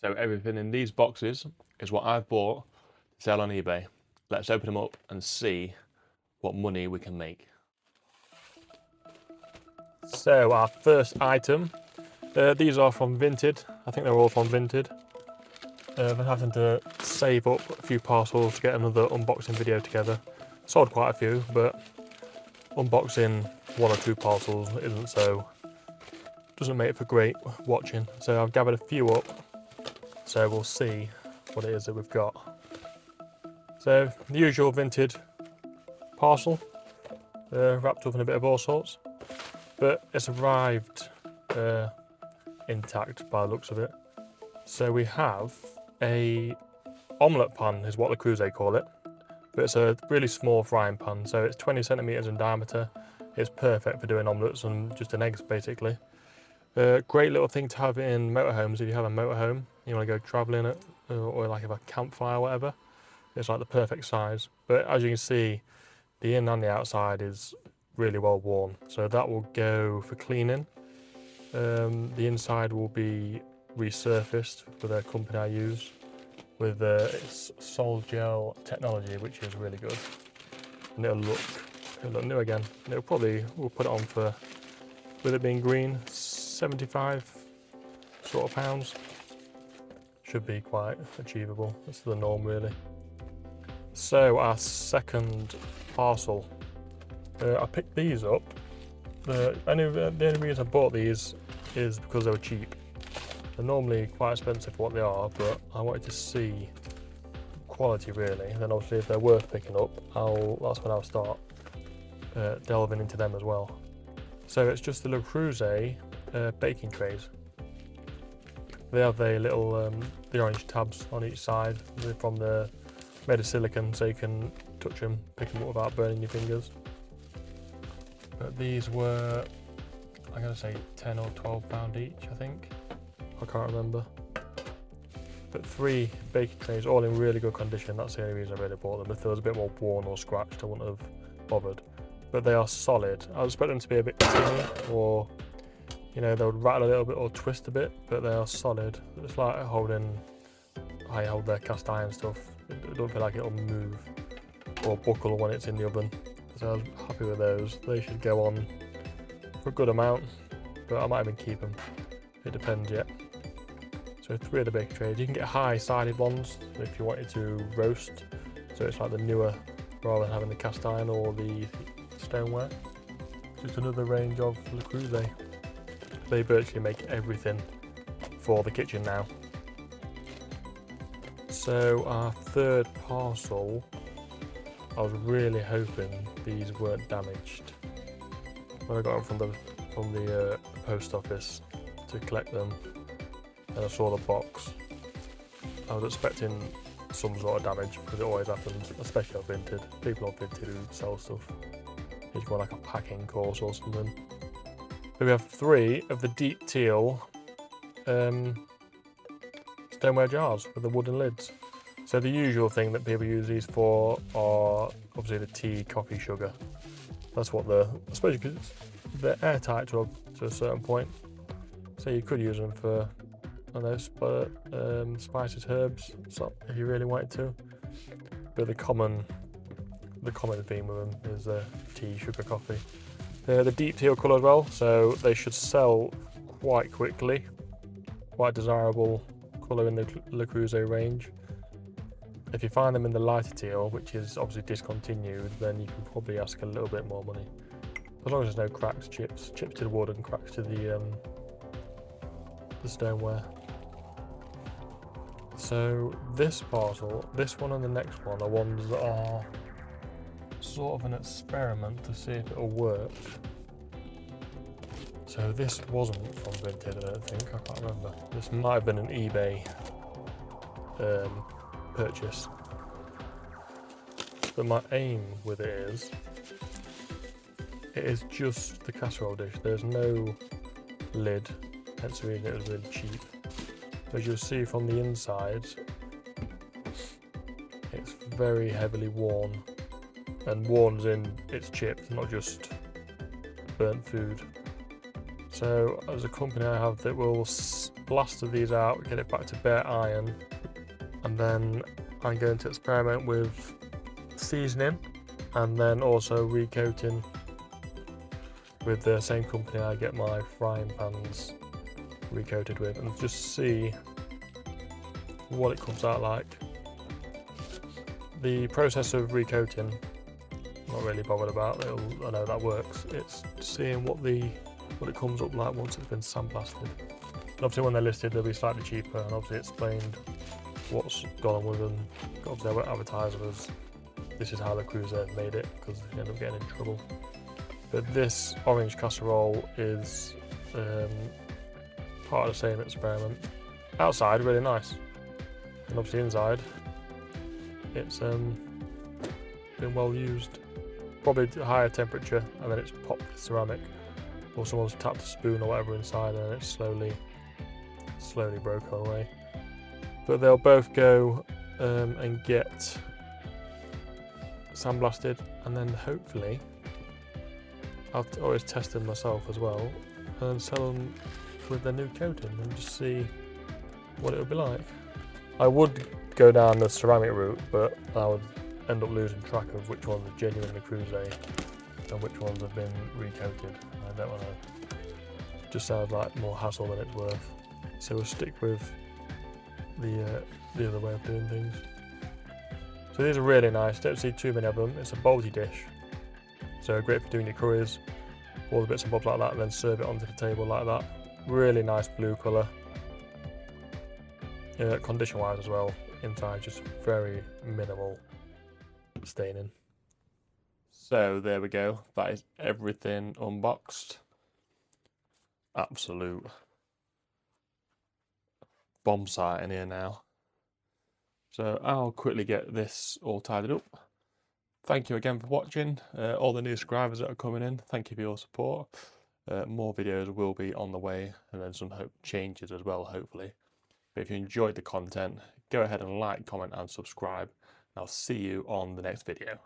So everything in these boxes is what I've bought to sell on eBay. Let's open them up and see what money we can make. So our first item, these are from Vinted. I think they're all from Vinted. I've been having to save up a few parcels to get another unboxing video together. Sold quite a few, but unboxing one or two parcels doesn't make it for great watching. So I've gathered a few up, so we'll see what it is that we've got. So the usual Vinted parcel, wrapped up in a bit of all sorts, but it's arrived intact by the looks of it. So we have a omelette pan is what the Creuset call it, but it's a really small frying pan, so it's 20 centimeters in diameter. It's perfect for doing omelettes and just an eggs basically. Great little thing to have in motorhomes if you have a motorhome, you want to go travelling it, or like a campfire or whatever. It's like the perfect size, but as you can see, the in and the outside is really well worn, so that will go for cleaning. The inside will be resurfaced with a company I use with its Sol Gel technology, which is really good, and it'll look new again. We'll put it on for, with it being green, 75 sort of pounds. Should be quite achievable. That's the norm really. So our second parcel, I picked these up. The only reason I bought these is because they were cheap. They're normally quite expensive for what they are, but I wanted to see quality really. And then obviously if they're worth picking up, that's when I'll start delving into them as well. So it's just the Le Creuset baking trays. They have a little the orange tabs on each side. They're made of silicone, so you can touch them, pick them up without burning your fingers. But these were, I'm going to say 10 or 12 pound each, I think. I can't remember. But 3 baking trays, all in really good condition. That's the only reason I really bought them. If there was a bit more worn or scratched, I wouldn't have bothered. But they are solid. I was expecting them to be a bit tinny, or you know, they would rattle a little bit or twist a bit, but they are solid. It's like holding, I hold their cast iron stuff. It don't feel like it'll move or buckle when it's in the oven. So I was happy with those. They should go on for a good amount, but I might even keep them. It depends yet. So 3 of the baking trays. You can get high-sided ones if you wanted to roast. So it's like the newer, rather than having the cast iron or the stoneware. Just another range of Le Creuset. They virtually make everything for the kitchen now. So our third parcel, I was really hoping these weren't damaged. When I got them from the post office to collect them, and I saw the box, I was expecting some sort of damage, because it always happens, especially on Vinted. People on Vinted who sell stuff, you go on like a packing course or something. But we have 3 of the deep teal stoneware jars with the wooden lids. So the usual thing that people use these for are obviously the tea, coffee, sugar. That's what especially because they're airtight to a certain point. So you could use them for, I don't know, spices, herbs, so if you really wanted to. But the common theme with them is tea, sugar, coffee. The deep teal colour as well, so they should sell quite quickly. Quite desirable colour in the Le Creuset range. If you find them in the lighter teal, which is obviously discontinued, then you can probably ask a little bit more money. As long as there's no cracks, chips to the wood and cracks to the stoneware. So this parcel, this one and the next one are ones that are sort of an experiment to see if it'll work. So this wasn't from Vinted, I don't think, I can't remember. This might have been an eBay purchase. But my aim with it is just the casserole dish. There's no lid, hence the reason it was really cheap. As you'll see from the inside, it's very heavily worn, and worn as in it's chipped, not just burnt food. So as a company I have that will blasted these out, get it back to bare iron, and then I'm going to experiment with seasoning and then also recoating with the same company I get my frying pans recoated with, and just see what it comes out like. The process of recoating, not really bothered about. I know that works. It's seeing what it comes up like once it's been sandblasted. And obviously when they're listed they'll be slightly cheaper, and obviously explained what's gone on with them. Obviously I won't advertise as this is how the Creuset made it, because they end up getting in trouble. But this orange casserole is part of the same experiment. Outside really nice, and obviously inside it's been well used. Probably a higher temperature, and then it's popped the ceramic, or someone's tapped a spoon or whatever inside, and it's slowly broken away. But they'll both go and get sandblasted, and then hopefully I'll always test them myself as well and sell them with their new coating and just see what it would be like. I would go down the ceramic route, but I would end up losing track of which ones are genuinely Creuset and which ones have been recoated. I don't want to. It just sounds like more hassle than it's worth. So we'll stick with the other way of doing things. So these are really nice. Don't see too many of them. It's a bolty dish, so great for doing your curries, all the bits and bobs like that, and then serve it onto the table like that. Really nice blue colour. Condition wise as well, inside just very minimal staining. So there we go, that is everything unboxed. Absolute bomb site in here now. So I'll quickly get this all tidied up. Thank you again for watching. All the new subscribers that are coming in, thank you for your support. More videos will be on the way, and then some changes as well, hopefully. But if you enjoyed the content, go ahead and like, comment and subscribe. And I'll see you on the next video.